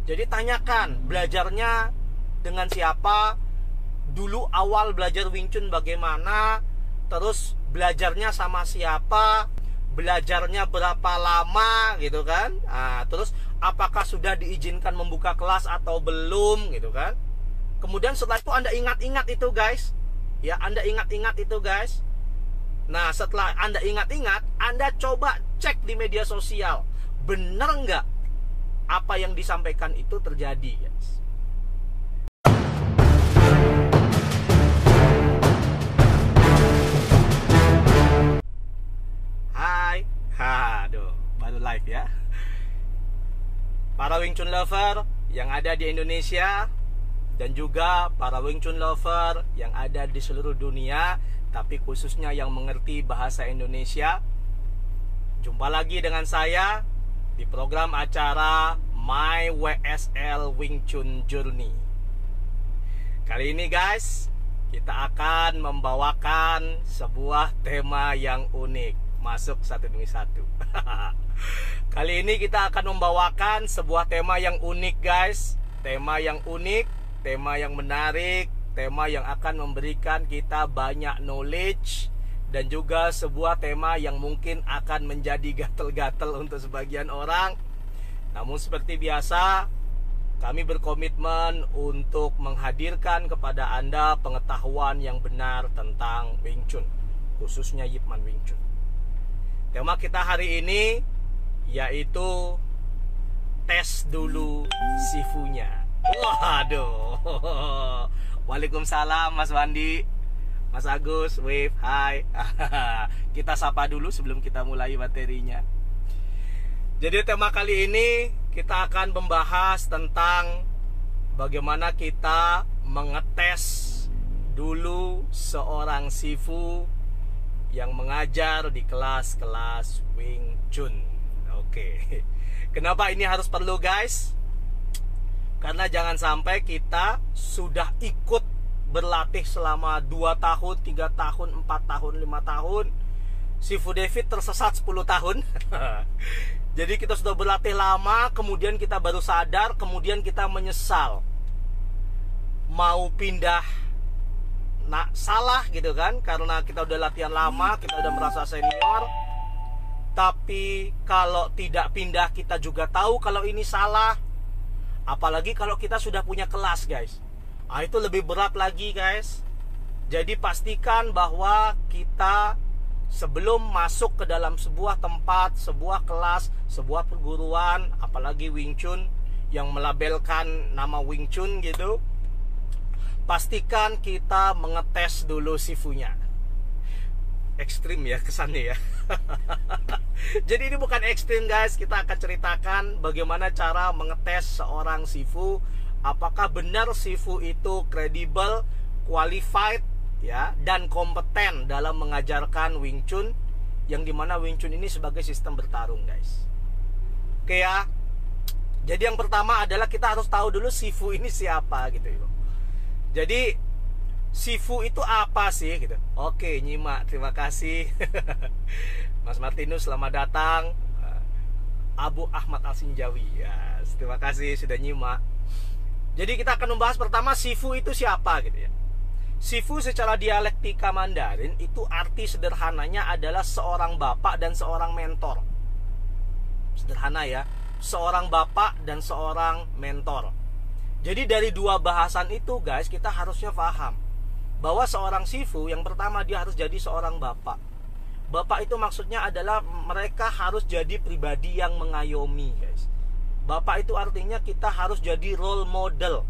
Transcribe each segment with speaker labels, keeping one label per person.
Speaker 1: Jadi tanyakan belajarnya dengan siapa, dulu awal belajar Wing Chun bagaimana, terus belajarnya sama siapa, belajarnya berapa lama gitu kan. Terus apakah sudah diizinkan membuka kelas atau belum gitu kan. Kemudian setelah itu Anda ingat-ingat itu guys. Ya, Anda ingat-ingat itu guys. Nah, setelah Anda ingat-ingat, Anda coba cek di media sosial. Bener nggak apa yang disampaikan itu terjadi guys. Hai. Aduh, baru live ya. Para Wing Chun lover yang ada di Indonesia dan juga para Wing Chun lover yang ada di seluruh dunia, tapi khususnya yang mengerti bahasa Indonesia. Jumpa lagi dengan saya di program acara My WSL Wing Chun Journey. Kali ini guys, kita akan membawakan sebuah tema yang unik. Masuk satu demi satu. Kali ini kita akan membawakan sebuah tema yang unik guys. Tema yang unik, tema yang menarik, tema yang akan memberikan kita banyak knowledge, dan juga sebuah tema yang mungkin akan menjadi gatel-gatel untuk sebagian orang. Namun seperti biasa, kami berkomitmen untuk menghadirkan kepada Anda pengetahuan yang benar tentang Wing Chun, khususnya Yip Man Wing Chun. Tema kita hari ini yaitu tes dulu sifunya. Waduh. Waalaikumsalam Mas Wandi, Mas Agus, wave, hai. Kita sapa dulu sebelum kita mulai materinya. Jadi tema kali ini kita akan membahas tentang bagaimana kita mengetes dulu seorang sifu yang mengajar di kelas-kelas Wing Chun. Oke. Kenapa ini harus perlu guys? Karena jangan sampai kita sudah ikut berlatih selama 2 tahun, 3 tahun, 4 tahun, 5 tahun. Sifu David tersesat 10 tahun. Jadi kita sudah berlatih lama, kemudian kita baru sadar, kemudian kita menyesal. Mau pindah, nah salah gitu kan. Karena kita udah latihan lama, kita udah merasa senior. Tapi kalau tidak pindah, kita juga tahu kalau ini salah. Apalagi kalau kita sudah punya kelas guys. Itu lebih berat lagi guys. Jadi pastikan bahwa kita sebelum masuk ke dalam sebuah tempat, sebuah kelas, sebuah perguruan, apalagi Wing Chun yang melabelkan nama Wing Chun gitu, pastikan kita mengetes dulu sifunya. Ekstrim ya kesannya ya. Jadi ini bukan ekstrim guys. Kita akan ceritakan bagaimana cara mengetes seorang sifu. Apakah benar sifu itu kredibel, qualified ya, dan kompeten dalam mengajarkan Wing Chun, yang dimana Wing Chun ini sebagai sistem bertarung guys. Oke ya. Jadi yang pertama adalah kita harus tahu dulu sifu ini siapa gitu. Jadi sifu itu apa sih gitu. Oke, nyimak, terima kasih. Mas Martinus selamat datang. Abu Ahmad Al-Sinjawi ya, terima kasih sudah nyimak. Jadi kita akan membahas pertama sifu itu siapa gitu ya. Sifu secara dialektika Mandarin itu arti sederhananya adalah seorang bapak dan seorang mentor. Sederhana ya, seorang bapak dan seorang mentor. Jadi dari dua bahasan itu guys, kita harusnya paham bahwa seorang sifu yang pertama dia harus jadi seorang bapak. Bapak itu maksudnya adalah mereka harus jadi pribadi yang mengayomi guys. Bapak itu artinya kita harus jadi role model.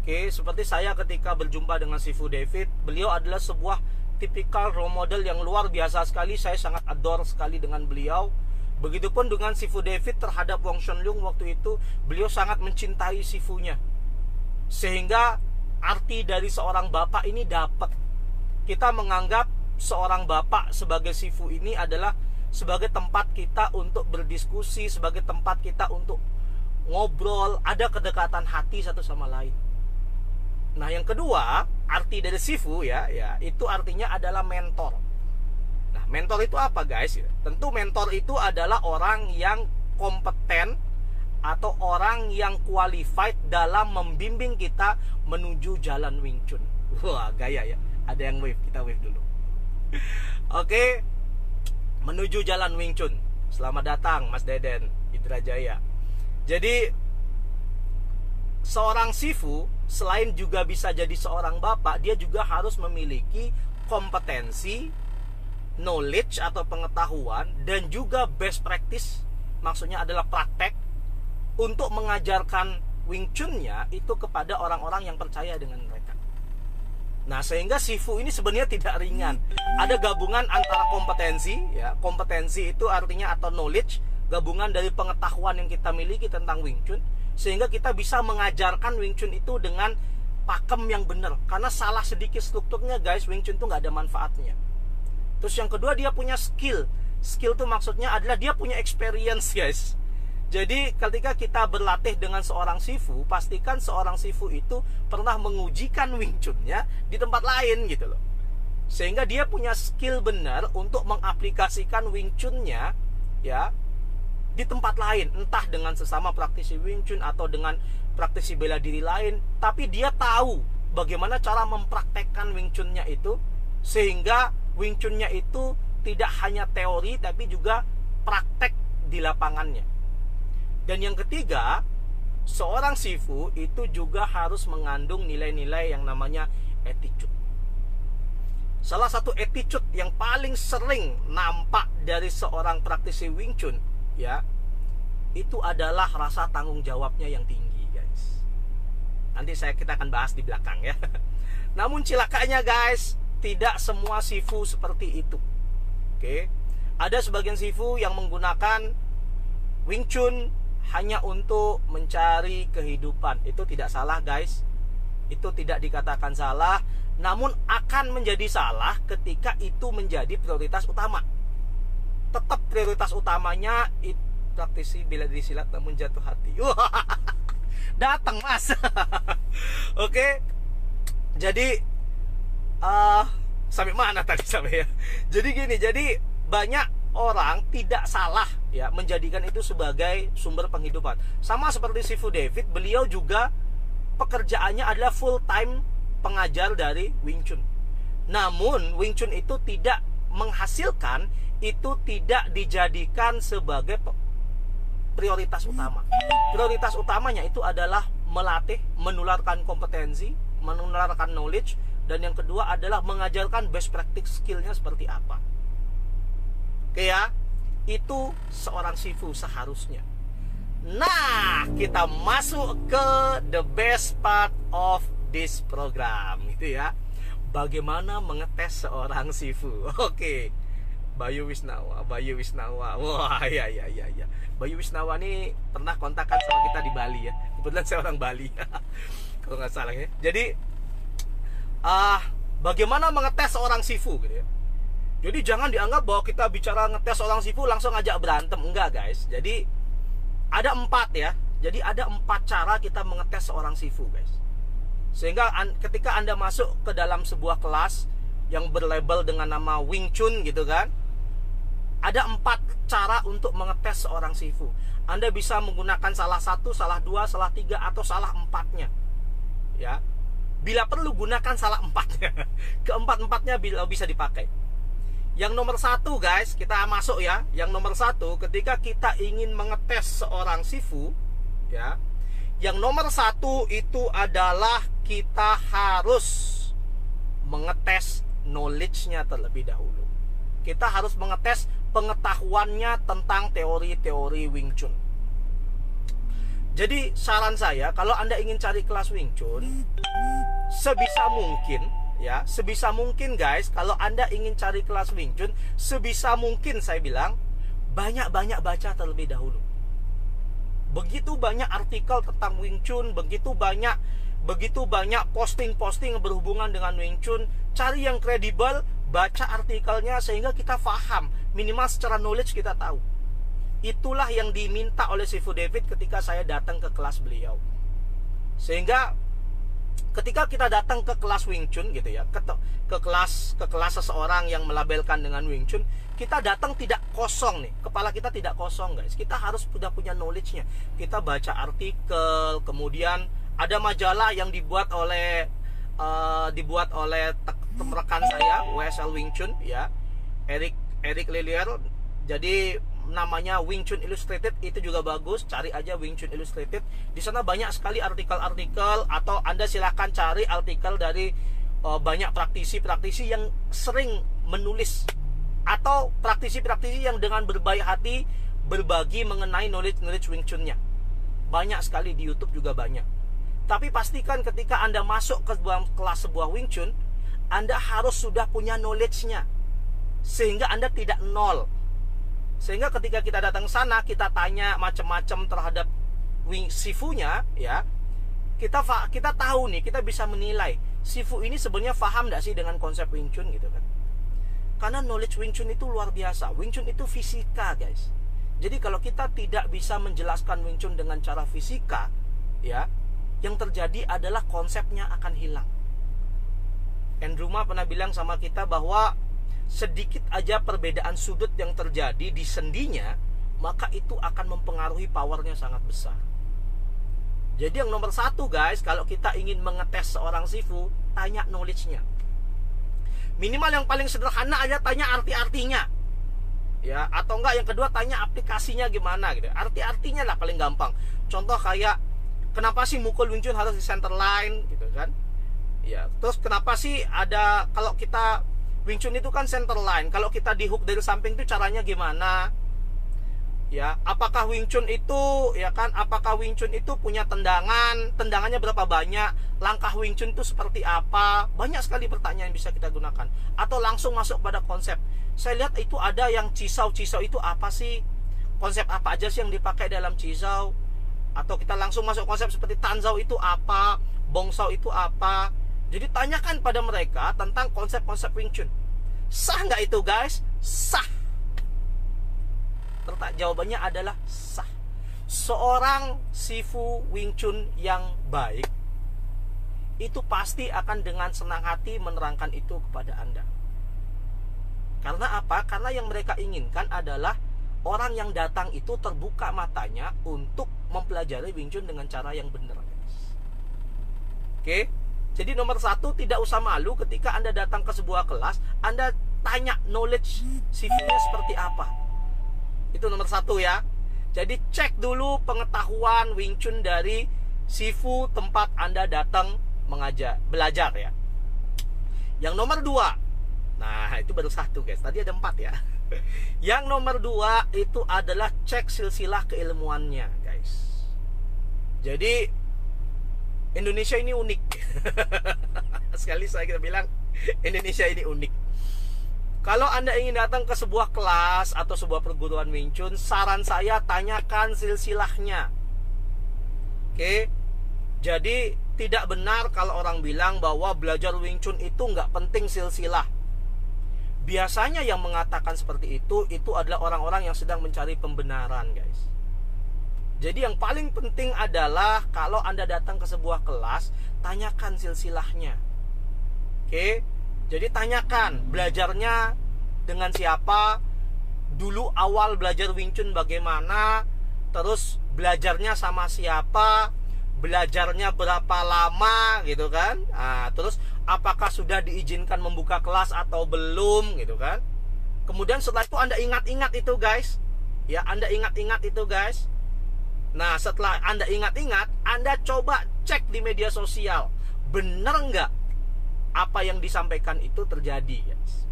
Speaker 1: Oke, seperti saya ketika berjumpa dengan Sifu David, beliau adalah sebuah tipikal role model yang luar biasa sekali. Saya sangat adore sekali dengan beliau. Begitupun dengan Sifu David terhadap Wong Shun Leung waktu itu, beliau sangat mencintai sifunya. Sehingga arti dari seorang bapak ini dapat. Kita menganggap seorang bapak sebagai sifu ini adalah sebagai tempat kita untuk berdiskusi, sebagai tempat kita untuk ngobrol, ada kedekatan hati satu sama lain. Nah, yang kedua, arti dari sifu ya, itu artinya adalah mentor. Nah, mentor itu apa guys? Tentu mentor itu adalah orang yang kompeten atau orang yang qualified dalam membimbing kita menuju jalan Wing Chun. Wah, gaya ya. Ada yang wave, kita wave dulu. Oke, menuju jalan Wing Chun. Selamat datang Mas Deden, Indrajaya. Jadi seorang sifu selain juga bisa jadi seorang bapak, dia juga harus memiliki kompetensi, knowledge atau pengetahuan, dan juga best practice, maksudnya adalah praktek untuk mengajarkan Wing Chun-nya itu kepada orang-orang yang percaya dengan mereka. Nah, sehingga sifu ini sebenarnya tidak ringan. Ada gabungan antara kompetensi, ya. Kompetensi itu artinya atau knowledge, gabungan dari pengetahuan yang kita miliki tentang Wing Chun, sehingga kita bisa mengajarkan Wing Chun itu dengan pakem yang benar. Karena salah sedikit strukturnya, guys, Wing Chun itu nggak ada manfaatnya. Terus yang kedua, dia punya skill. Skill itu maksudnya adalah dia punya experience, guys. Jadi ketika kita berlatih dengan seorang sifu, pastikan seorang sifu itu pernah mengujikan Wing Chun-nya di tempat lain gitu loh. Sehingga dia punya skill benar untuk mengaplikasikan Wing Chun-nya ya di tempat lain, entah dengan sesama praktisi Wing Chun atau dengan praktisi bela diri lain, tapi dia tahu bagaimana cara mempraktekkan Wing Chun-nya itu sehingga Wing Chun-nya itu tidak hanya teori tapi juga praktek di lapangannya. Dan yang ketiga, seorang sifu itu juga harus mengandung nilai-nilai yang namanya attitude. Salah satu attitude yang paling sering nampak dari seorang praktisi Wing Chun ya, itu adalah rasa tanggung jawabnya yang tinggi, guys. Nanti kita akan bahas di belakang ya. Namun cilakanya, guys, tidak semua sifu seperti itu. Oke. Ada sebagian sifu yang menggunakan Wing Chun hanya untuk mencari kehidupan. Itu tidak salah, guys. Itu tidak dikatakan salah, namun akan menjadi salah ketika itu menjadi prioritas utama. Tetap prioritas utamanya itu praktisi bela diri silat namun jatuh hati. Datang, Mas. Oke. Jadi sampai mana tadi sampai ya? Jadi gini, jadi banyak orang tidak salah ya menjadikan itu sebagai sumber penghidupan. Sama seperti Sifu David, beliau juga pekerjaannya adalah full time pengajar dari Wing Chun. Namun Wing Chun itu tidak menghasilkan, itu tidak dijadikan sebagai prioritas utama. Prioritas utamanya itu adalah melatih, menularkan kompetensi, menularkan knowledge, dan yang kedua adalah mengajarkan best practice skillnya seperti apa. Oke ya, itu seorang sifu seharusnya. Nah, kita masuk ke the best part of this program, gitu ya. Bagaimana mengetes seorang sifu? Oke, Bayu Wisnawa. Wah, ya. Bayu Wisnawa ini pernah kontakkan sama kita di Bali ya. Kebetulan saya orang Bali, kalau nggak salah ya. Jadi, bagaimana mengetes seorang sifu, gitu ya. Jadi jangan dianggap bahwa kita bicara ngetes seorang sifu langsung ajak berantem. Enggak, guys. Jadi ada 4 ya. Jadi ada 4 cara kita mengetes seorang sifu, guys. Sehingga ketika Anda masuk ke dalam sebuah kelas yang berlabel dengan nama Wing Chun gitu kan, ada 4 cara untuk mengetes seorang sifu. Anda bisa menggunakan salah 1, salah 2, salah 3, atau salah 4-nya ya. Bila perlu gunakan salah 4-nya. Keempat-empatnya bisa dipakai. Yang nomor 1, guys, kita masuk ya. Yang nomor 1, ketika kita ingin mengetes seorang sifu ya, yang nomor 1 itu adalah kita harus mengetes knowledge-nya terlebih dahulu. Kita harus mengetes pengetahuannya tentang teori-teori Wing Chun. Jadi saran saya, kalau Anda ingin cari kelas Wing Chun, sebisa mungkin ya, sebisa mungkin, guys, kalau Anda ingin cari kelas Wing Chun, sebisa mungkin saya bilang banyak-banyak baca terlebih dahulu. Begitu banyak artikel tentang Wing Chun, begitu banyak posting-posting yang berhubungan dengan Wing Chun. Cari yang kredibel, baca artikelnya sehingga kita paham, minimal secara knowledge kita tahu. Itulah yang diminta oleh Sifu David ketika saya datang ke kelas beliau. Sehingga ketika kita datang ke kelas Wing Chun gitu ya, ke kelas seseorang yang melabelkan dengan Wing Chun, kita datang tidak kosong nih, kepala kita tidak kosong guys. Kita harus sudah punya knowledge-nya. Kita baca artikel, kemudian ada majalah yang dibuat oleh rekan saya WSL Wing Chun ya, Eric Lilier. Jadi namanya Wing Chun Illustrated, itu juga bagus. Cari aja Wing Chun Illustrated. Di sana banyak sekali artikel-artikel, atau Anda silahkan cari artikel dari banyak praktisi-praktisi yang sering menulis, atau praktisi-praktisi yang dengan berbaik hati berbagi mengenai knowledge Wing Chun-nya. Banyak sekali di YouTube juga banyak. Tapi pastikan ketika Anda masuk ke kelas sebuah Wing Chun, Anda harus sudah punya knowledge-nya, sehingga Anda tidak nol. Sehingga ketika kita datang sana, kita tanya macam-macam terhadap sifunya ya, kita tahu nih, kita bisa menilai sifu ini sebenarnya paham nggak sih dengan konsep Wing Chun gitu kan. Karena knowledge Wing Chun itu luar biasa. Wing Chun itu fisika guys. Jadi kalau kita tidak bisa menjelaskan Wing Chun dengan cara fisika ya, yang terjadi adalah konsepnya akan hilang. Andrew Ma pernah bilang sama kita bahwa sedikit aja perbedaan sudut yang terjadi di sendinya, maka itu akan mempengaruhi powernya sangat besar. Jadi yang nomor satu guys, kalau kita ingin mengetes seorang sifu, tanya knowledge-nya. Minimal yang paling sederhana aja, tanya arti-artinya ya, atau enggak yang kedua tanya aplikasinya gimana gitu. Arti-artinya lah paling gampang. Contoh kayak, kenapa sih mukul Wing Chun harus di center line gitu kan ya. Terus kenapa sih ada, kalau kita Wing Chun itu kan center line, kalau kita di hook dari samping itu caranya gimana ya. Apakah Wing Chun itu ya kan, apakah Wing Chun itu punya tendangannya berapa banyak, langkah Wing Chun itu seperti apa. Banyak sekali pertanyaan yang bisa kita gunakan. Atau langsung masuk pada konsep. Saya lihat itu ada yang Chisao itu apa sih, konsep apa aja sih yang dipakai dalam Chisao. Atau kita langsung masuk konsep seperti Tanzao itu apa, Bongsao itu apa. Jadi tanyakan pada mereka tentang konsep-konsep Wing Chun. Sah nggak itu guys? Sah. Jawabannya adalah sah. Seorang sifu Wing Chun yang baik itu pasti akan dengan senang hati menerangkan itu kepada Anda. Karena apa? Karena yang mereka inginkan adalah orang yang datang itu terbuka matanya untuk mempelajari Wing Chun dengan cara yang benar guys. Oke? Jadi nomor satu, tidak usah malu ketika Anda datang ke sebuah kelas, Anda tanya knowledge sifunya seperti apa. Itu nomor satu ya. Jadi cek dulu pengetahuan Wing Chun dari sifu tempat Anda datang belajar ya. Yang nomor dua, nah itu baru satu guys, tadi ada 4 ya. Yang nomor dua itu adalah cek silsilah keilmuannya guys. Jadi Indonesia ini unik. Sekali saya kita bilang Indonesia ini unik. Kalau Anda ingin datang ke sebuah kelas atau sebuah perguruan Wing Chun, saran saya tanyakan silsilahnya. Oke. Jadi tidak benar kalau orang bilang bahwa belajar Wing Chun itu nggak penting silsilah. Biasanya yang mengatakan seperti itu adalah orang-orang yang sedang mencari pembenaran guys. Jadi yang paling penting adalah kalau Anda datang ke sebuah kelas, tanyakan silsilahnya. Oke? Jadi tanyakan belajarnya dengan siapa, dulu awal belajar Wing Chun bagaimana, terus belajarnya sama siapa, belajarnya berapa lama gitu kan. Nah, terus apakah sudah diizinkan membuka kelas atau belum gitu kan. Kemudian setelah itu Anda ingat-ingat itu guys. Ya, Anda ingat-ingat itu guys. Nah, setelah Anda ingat-ingat, Anda coba cek di media sosial, benar nggak apa yang disampaikan itu terjadi, guys.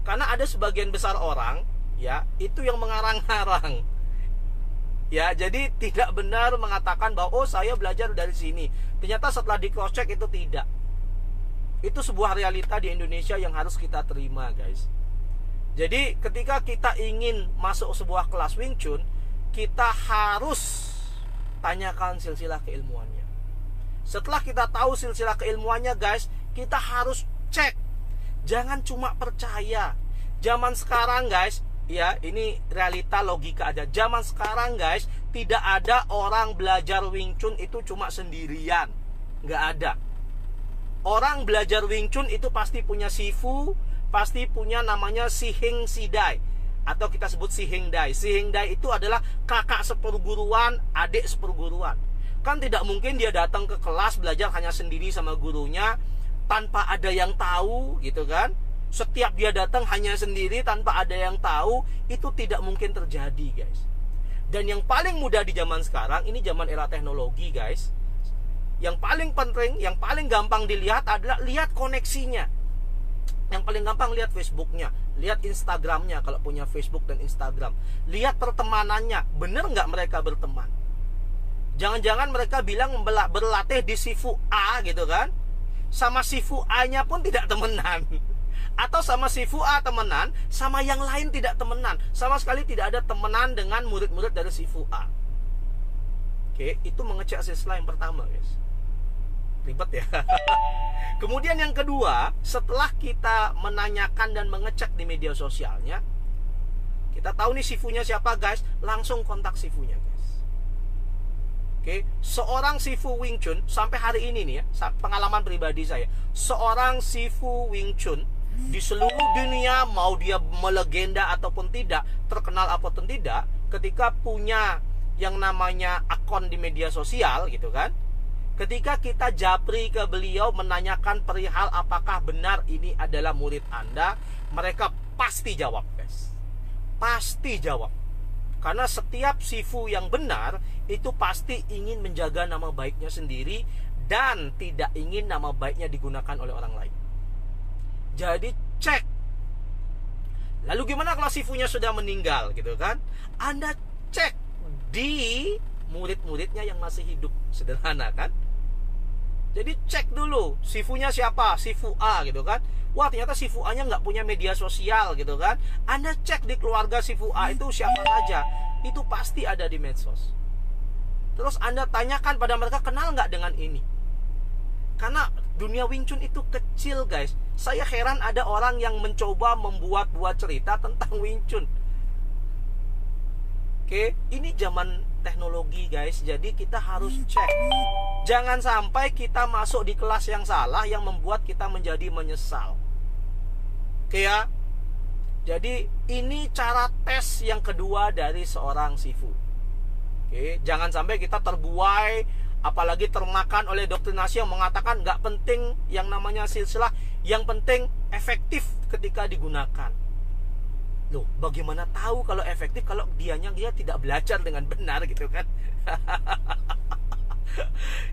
Speaker 1: Karena ada sebagian besar orang, ya, itu yang mengarang-arang. Ya, jadi tidak benar mengatakan bahwa oh saya belajar dari sini. Ternyata setelah di cross check itu tidak. Itu sebuah realita di Indonesia yang harus kita terima, guys. Jadi ketika kita ingin masuk sebuah kelas Wing Chun, kita harus tanyakan silsilah keilmuannya. Setelah kita tahu silsilah keilmuannya guys, kita harus cek. Jangan cuma percaya. Zaman sekarang guys, ya ini realita logika aja. Zaman sekarang guys, tidak ada orang belajar Wing Chun itu cuma sendirian. Nggak ada. Orang belajar Wing Chun itu pasti punya sifu, pasti punya namanya Si Hing Si Dai, atau kita sebut Si Hing Dai. Si Hing Dai itu adalah kakak seperguruan, adik seperguruan. Kan tidak mungkin dia datang ke kelas belajar hanya sendiri sama gurunya tanpa ada yang tahu, gitu kan. Setiap dia datang hanya sendiri tanpa ada yang tahu, itu tidak mungkin terjadi, guys. Dan yang paling mudah di zaman sekarang, ini zaman era teknologi, guys. Yang paling penting, yang paling gampang dilihat adalah lihat koneksinya. Yang paling gampang lihat Facebooknya, lihat Instagramnya kalau punya Facebook dan Instagram. Lihat pertemanannya, bener nggak mereka berteman? Jangan-jangan mereka bilang berlatih di sifu A gitu kan, sama sifu A-nya pun tidak temenan. Atau sama sifu A temenan, sama yang lain tidak temenan. Sama sekali tidak ada temenan dengan murid-murid dari sifu A. Oke, itu mengecek siswa yang pertama, guys. Ribet ya. Kemudian yang kedua, setelah kita menanyakan dan mengecek di media sosialnya, kita tahu nih sifunya siapa, guys, langsung kontak sifunya, guys. Oke, seorang sifu Wing Chun sampai hari ini nih ya, pengalaman pribadi saya, seorang sifu Wing Chun di seluruh dunia, mau dia melegenda ataupun tidak, terkenal ataupun tidak, ketika punya yang namanya akun di media sosial gitu kan, ketika kita japri ke beliau menanyakan perihal apakah benar ini adalah murid Anda, mereka pasti jawab, guys. Pasti jawab. Karena setiap sifu yang benar itu pasti ingin menjaga nama baiknya sendiri dan tidak ingin nama baiknya digunakan oleh orang lain. Jadi cek. Lalu gimana kalau sifunya sudah meninggal gitu kan? Anda cek di murid-muridnya yang masih hidup. Sederhana kan? Jadi cek dulu sifunya siapa, sifu A gitu kan. Wah, ternyata sifu A-nya nggak punya media sosial gitu kan. Anda cek di keluarga sifu A itu siapa saja. Itu pasti ada di medsos. Terus Anda tanyakan pada mereka, kenal nggak dengan ini? Karena dunia Wing Chun itu kecil, guys. Saya heran ada orang yang mencoba membuat cerita tentang Wing Chun. Oke, ini zaman teknologi, guys. Jadi kita harus cek. Jangan sampai kita masuk di kelas yang salah yang membuat kita menjadi menyesal. Oke ya. Jadi ini cara tes yang kedua dari seorang sifu. Oke, jangan sampai kita terbuai, apalagi termakan oleh doktrinasi yang mengatakan nggak penting yang namanya silsilah, yang penting efektif ketika digunakan. Loh, bagaimana tahu kalau efektif kalau dia tidak belajar dengan benar gitu kan?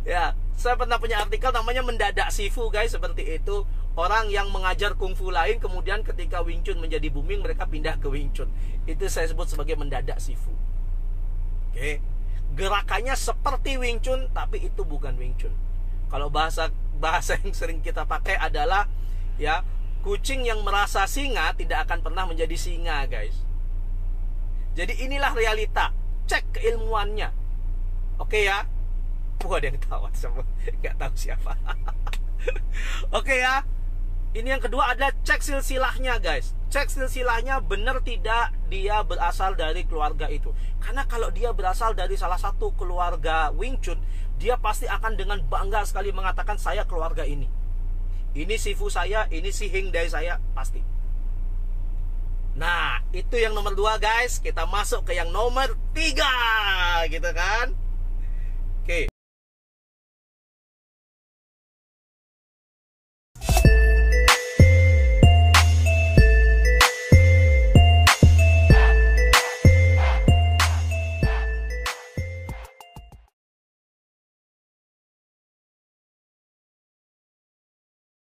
Speaker 1: Ya, saya pernah punya artikel namanya mendadak sifu, guys, seperti itu. Orang yang mengajar kungfu lain kemudian ketika Wing Chun menjadi booming mereka pindah ke Wing Chun. Itu saya sebut sebagai mendadak sifu. Oke. Gerakannya seperti Wing Chun tapi itu bukan Wing Chun. Kalau bahasa yang sering kita pakai adalah ya, kucing yang merasa singa tidak akan pernah menjadi singa, guys. Jadi inilah realita. Cek keilmuannya. Oke ya. Ada yang tahu, nggak tahu siapa. Oke ya. Ini yang kedua adalah cek silsilahnya, guys. Cek silsilahnya benar tidak dia berasal dari keluarga itu. Karena kalau dia berasal dari salah satu keluarga Wing Chun, dia pasti akan dengan bangga sekali mengatakan saya keluarga ini. Ini sifu saya, ini si Hing Dai saya, pasti. Nah, itu yang nomor 2, guys. Kita masuk ke yang nomor 3, gitu kan.